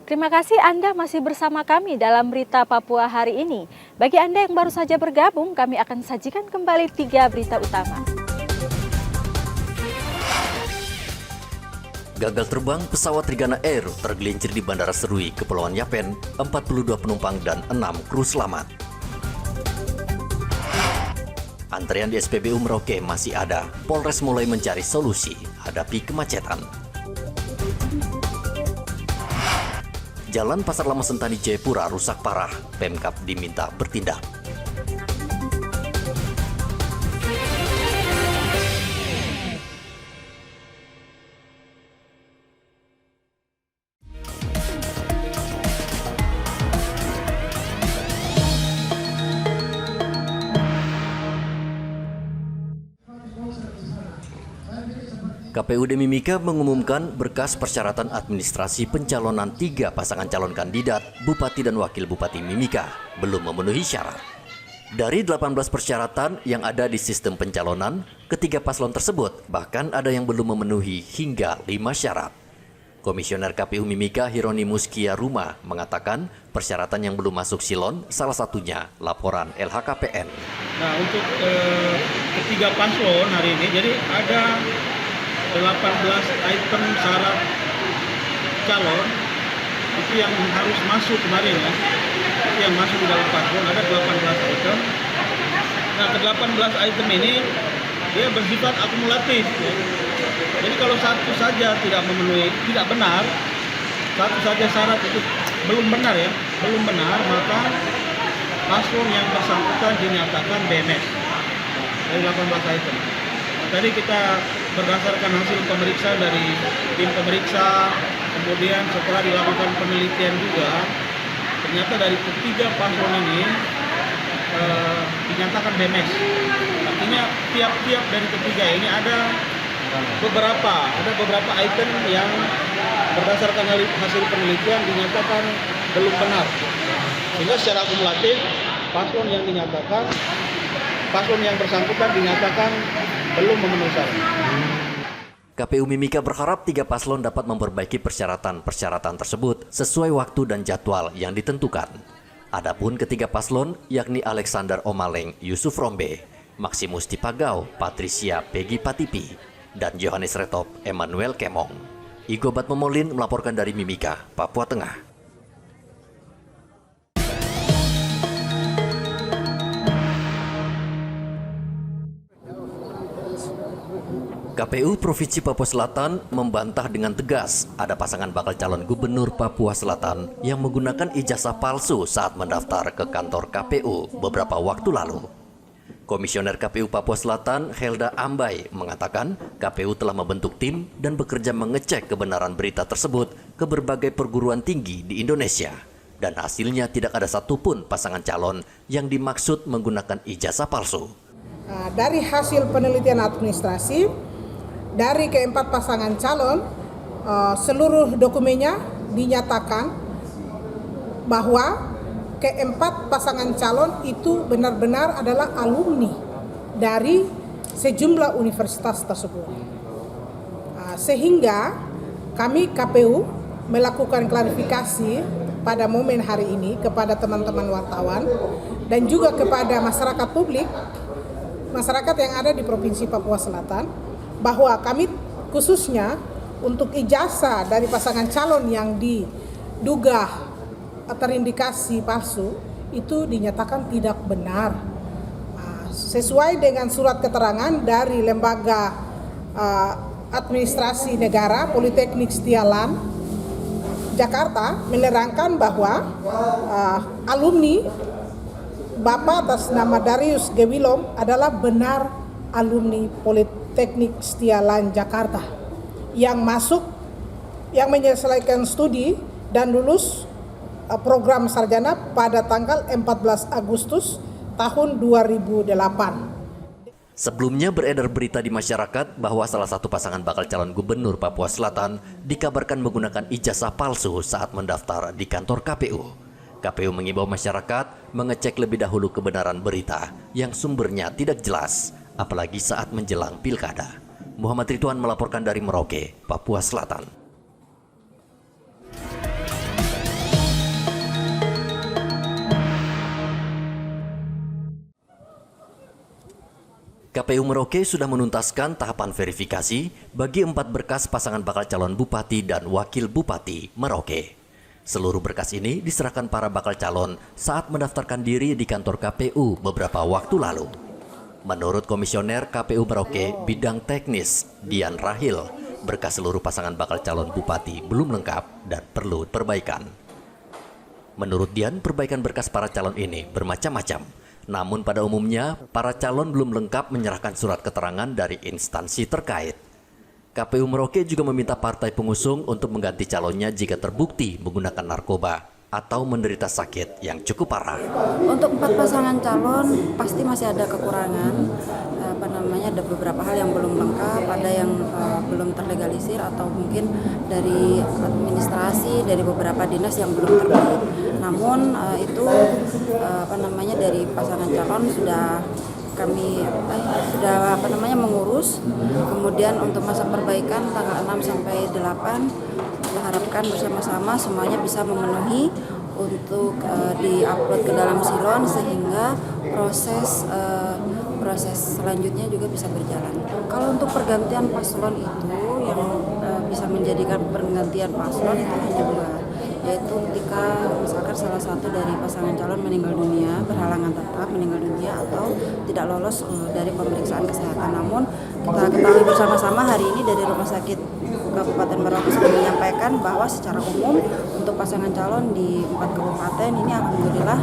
Terima kasih Anda masih bersama kami dalam Berita Papua hari ini. Bagi Anda yang baru saja bergabung, kami akan sajikan kembali 3 berita utama. Gagal terbang pesawat Trigana Air tergelincir di Bandara Serui, Kepulauan Yapen, 42 penumpang dan 6 kru selamat. Antrean di SPBU Merauke masih ada, Polres mulai mencari solusi hadapi kemacetan. Jalan Pasar Lama Sentani Jayapura rusak parah, Pemkab diminta bertindak. KPUD Mimika mengumumkan berkas persyaratan administrasi pencalonan 3 pasangan calon kandidat Bupati dan Wakil Bupati Mimika belum memenuhi syarat. Dari 18 persyaratan yang ada di sistem pencalonan, ketiga paslon tersebut bahkan ada yang belum memenuhi hingga 5 syarat. Komisioner KPU Mimika Hieronymus Kiaruma mengatakan persyaratan yang belum masuk silon salah satunya laporan LHKPN. Nah, untuk ketiga paslon hari ini, jadi ada 18 item syarat calon itu yang harus masuk kemarin ya, itu yang masuk di dalam paslon ada 18 item. Nah, ke-18 item ini dia bersifat akumulatif ya. Jadi kalau satu saja tidak memenuhi, tidak benar, satu saja syarat itu belum benar ya, belum benar, maka paslon yang bersangkutan dinyatakan BMS dari 18 item. Tadi kita berdasarkan hasil pemeriksaan dari tim pemeriksa, kemudian setelah dilakukan penelitian juga, ternyata dari ketiga paslon ini dinyatakan BMS. Artinya tiap-tiap dari ketiga ini ada beberapa item yang berdasarkan hasil penelitian dinyatakan belum benar. Sehingga secara akumulatif paslon yang bersangkutan dinyatakan belum memenuhi syarat. KPU Mimika berharap 3 paslon dapat memperbaiki persyaratan tersebut sesuai waktu dan jadwal yang ditentukan. Adapun ketiga paslon yakni Alexander Omaleng Yusuf Rombe, Maximus Tipagau Patricia Peggy Patipi, dan Johannes Retop Emmanuel Kemong. Igobat Memolin melaporkan dari Mimika, Papua Tengah. KPU Provinsi Papua Selatan membantah dengan tegas ada pasangan bakal calon gubernur Papua Selatan yang menggunakan ijazah palsu saat mendaftar ke kantor KPU beberapa waktu lalu. Komisioner KPU Papua Selatan Helda Ambai mengatakan KPU telah membentuk tim dan bekerja mengecek kebenaran berita tersebut ke berbagai perguruan tinggi di Indonesia. Dan hasilnya tidak ada satupun pasangan calon yang dimaksud menggunakan ijazah palsu. Dari hasil penelitian administrasi, dari keempat pasangan calon, seluruh dokumennya dinyatakan bahwa keempat pasangan calon itu benar-benar adalah alumni dari sejumlah universitas tersebut. Sehingga kami KPU melakukan klarifikasi pada momen hari ini kepada teman-teman wartawan dan juga kepada masyarakat publik, masyarakat yang ada di Provinsi Papua Selatan, bahwa kami khususnya untuk ijazah dari pasangan calon yang diduga terindikasi palsu itu dinyatakan tidak benar. Sesuai dengan surat keterangan dari Lembaga Administrasi Negara Politeknik Setialan Jakarta menerangkan bahwa alumni Bapak atas nama Darius Gewilom adalah benar alumni Politeknik Setialan Jakarta yang menyelesaikan studi dan lulus program sarjana pada tanggal 14 Agustus tahun 2008. Sebelumnya beredar berita di masyarakat bahwa salah satu pasangan bakal calon gubernur Papua Selatan dikabarkan menggunakan ijazah palsu saat mendaftar di kantor KPU. KPU mengimbau masyarakat mengecek lebih dahulu kebenaran berita yang sumbernya tidak jelas, apalagi saat menjelang pilkada. Muhammad Ridwan melaporkan dari Merauke, Papua Selatan. KPU Merauke sudah menuntaskan tahapan verifikasi bagi 4 berkas pasangan bakal calon bupati dan wakil bupati Merauke. Seluruh berkas ini diserahkan para bakal calon saat mendaftarkan diri di kantor KPU beberapa waktu lalu. Menurut Komisioner KPU Merauke bidang teknis, Dian Rahil, berkas seluruh pasangan bakal calon bupati belum lengkap dan perlu perbaikan. Menurut Dian, perbaikan berkas para calon ini bermacam-macam. Namun pada umumnya, para calon belum lengkap menyerahkan surat keterangan dari instansi terkait. KPU Merauke juga meminta partai pengusung untuk mengganti calonnya jika terbukti menggunakan narkoba atau menderita sakit yang cukup parah. Untuk 4 pasangan calon pasti masih ada kekurangan, ada beberapa hal yang belum lengkap, ada yang belum terlegalisir atau mungkin dari administrasi dari beberapa dinas yang belum terkait. Namun itu dari pasangan calon sudah kami mengurus. Kemudian untuk masa perbaikan tanggal 6 sampai 8 kita harapkan bersama-sama semuanya bisa memenuhi untuk diupload ke dalam silon sehingga proses selanjutnya juga bisa berjalan. Kalau untuk pergantian paslon itu yang bisa menjadikan pergantian paslon itu hanya 2, yaitu ketika misalkan salah satu dari pasangan calon meninggal dunia, berhalangan tetap meninggal dunia atau tidak lolos dari pemeriksaan kesehatan. Namun kita ketahui bersama-sama hari ini dari Rumah Sakit Kabupaten Merauke sudah menyampaikan bahwa secara umum untuk pasangan calon di 4 kabupaten ini alhamdulillah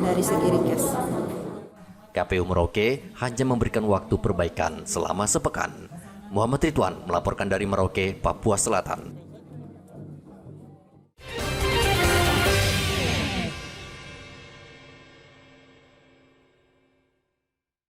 dari segi rikes. KPU Merauke hanya memberikan waktu perbaikan selama sepekan. Muhammad Ridwan melaporkan dari Merauke, Papua Selatan.